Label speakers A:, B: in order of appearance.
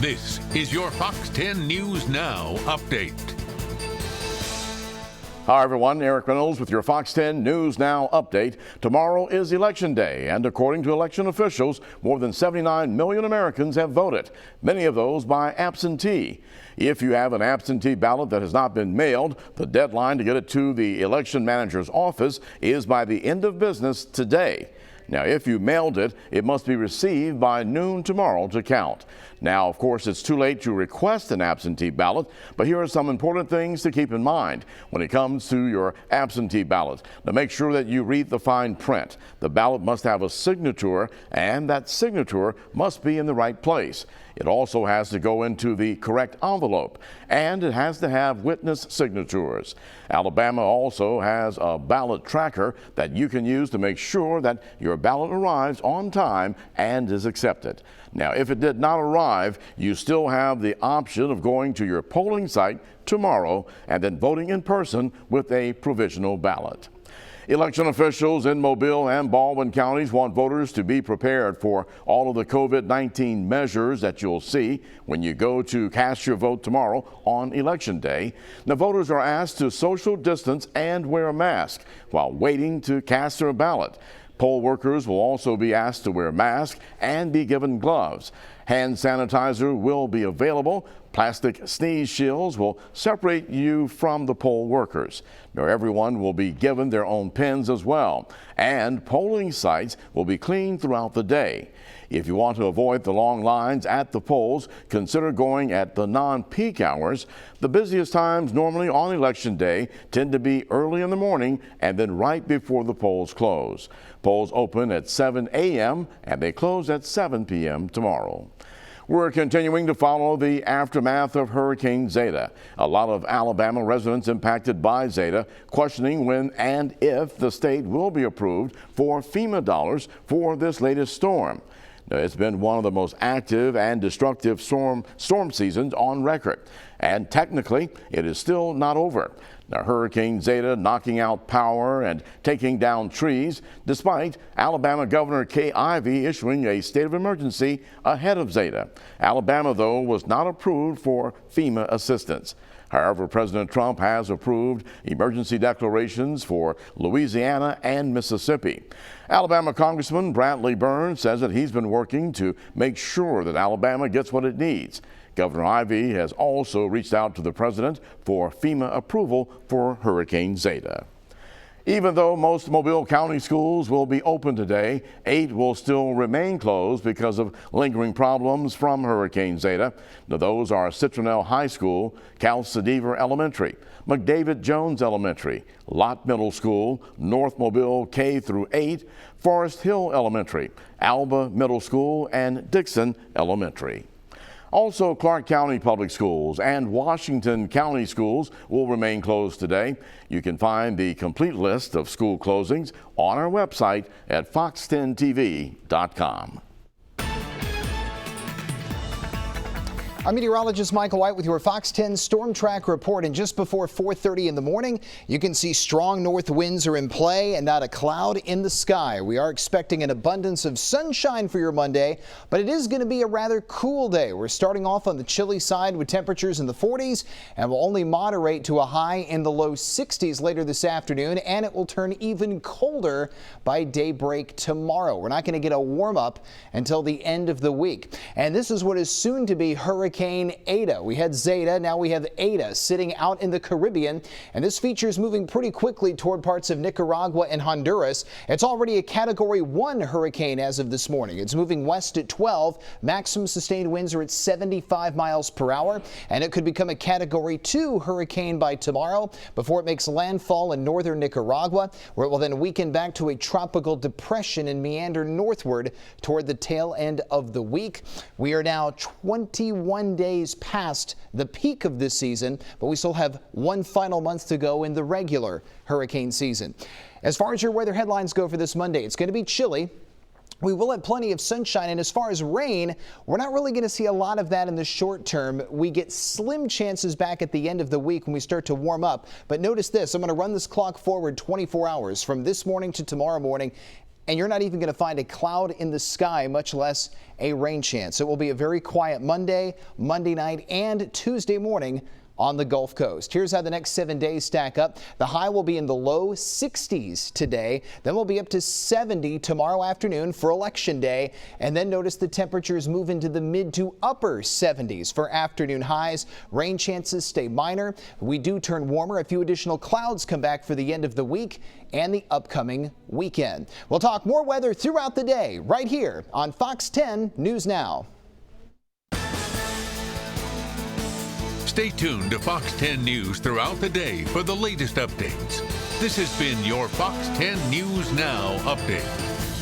A: This is your Fox 10 News Now update.
B: Hi everyone, Eric Reynolds with your Fox 10 News Now update. Tomorrow is Election Day, and according to election officials, more than 79 million Americans have voted, many of those by absentee. If you have an absentee ballot that has not been mailed, the deadline to get it to the election manager's office is by the end of business today. Now, if you mailed it, it must be received by noon tomorrow to count. Now, of course, it's too late to request an absentee ballot, but here are some important things to keep in mind when it comes to your absentee ballot. Now, make sure that you read the fine print. The ballot must have a signature, and that signature must be in the right place. It also has to go into the correct envelope, and it has to have witness signatures. Alabama also has a ballot tracker that you can use to make sure that your ballot arrives on time and is accepted. Now, if it did not arrive, you still have the option of going to your polling site tomorrow and then voting in person with a provisional ballot. Election officials in Mobile and Baldwin counties want voters to be prepared for all of the COVID-19 measures that you'll see when you go to cast your vote tomorrow on Election Day. The voters are asked to social distance and wear a mask while waiting to cast their ballot. Poll workers will also be asked to wear masks and be given gloves. Hand sanitizer will be available. Plastic sneeze shields will separate you from the poll workers. Now, everyone will be given their own pens as well, and polling sites will be cleaned throughout the day. If you want to avoid the long lines at the polls, consider going at the non-peak hours. The busiest times normally on Election Day tend to be early in the morning and then right before the polls close. Polls open at 7 a.m. and they close at 7 p.m. tomorrow. We're continuing to follow the aftermath of Hurricane Zeta. A lot of Alabama residents impacted by Zeta questioning when and if the state will be approved for FEMA dollars for this latest storm. Now, it's been one of the most active and destructive storm seasons on record, and technically it is still not over. Now, Hurricane Zeta knocking out power and taking down trees, despite Alabama Governor Kay Ivey issuing a state of emergency ahead of Zeta. Alabama, though, was not approved for FEMA assistance. However, President Trump has approved emergency declarations for Louisiana and Mississippi. Alabama Congressman Bradley Burns says that he's been working to make sure that Alabama gets what it needs. Governor Ivey has also reached out to the president for FEMA approval for Hurricane Zeta. Even though most Mobile County schools will be open today, 8 will still remain closed because of lingering problems from Hurricane Zeta. Now, those are Citronelle High School, Cal Sedever Elementary, McDavid Jones Elementary, Lott Middle School, North Mobile K through 8, Forest Hill Elementary, Alba Middle School, and Dixon Elementary. Also, Clark County Public Schools and Washington County Schools will remain closed today. You can find the complete list of school closings on our website at fox10tv.com.
C: I'm meteorologist Michael White with your Fox 10 Storm Track report. And just before 4:30 in the morning, you can see strong north winds are in play and not a cloud in the sky. We are expecting an abundance of sunshine for your Monday, but it is going to be a rather cool day. We're starting off on the chilly side with temperatures in the 40s and will only moderate to a high in the low 60s later this afternoon, and it will turn even colder by daybreak tomorrow. We're not going to get a warm up until the end of the week. And this is what is soon to be Hurricane Ada. We had Zeta, now we have Ada sitting out in the Caribbean, and this feature is moving pretty quickly toward parts of Nicaragua and Honduras. It's already a Category 1 hurricane as of this morning. It's moving west at 12. Maximum sustained winds are at 75 miles per hour, and it could become a Category 2 hurricane by tomorrow before it makes landfall in northern Nicaragua, where it will then weaken back to a tropical depression and meander northward toward the tail end of the week. We are now 21 days past the peak of this season, but we still have one final month to go in the regular hurricane season. As far as your weather headlines go for this Monday, it's going to be chilly. We will have plenty of sunshine, and as far as rain, we're not really going to see a lot of that in the short term. We get slim chances back at the end of the week when we start to warm up. But notice this, I'm going to run this clock forward 24 hours from this morning to tomorrow morning. and you're not even going to find a cloud in the sky, much less a rain chance. It will be a very quiet Monday, Monday night, and Tuesday morning on the Gulf Coast. Here's how the next 7 days stack up. The high will be in the low 60s today. Then we'll be up to 70 tomorrow afternoon for Election Day. And then notice the temperatures move into the mid to upper 70s for afternoon highs. Rain chances stay minor. We do turn warmer. A few additional clouds come back for the end of the week and the upcoming weekend. We'll talk more weather throughout the day right here on Fox 10 News Now.
A: Stay tuned to Fox 10 News throughout the day for the latest updates. This has been your Fox 10 News Now update.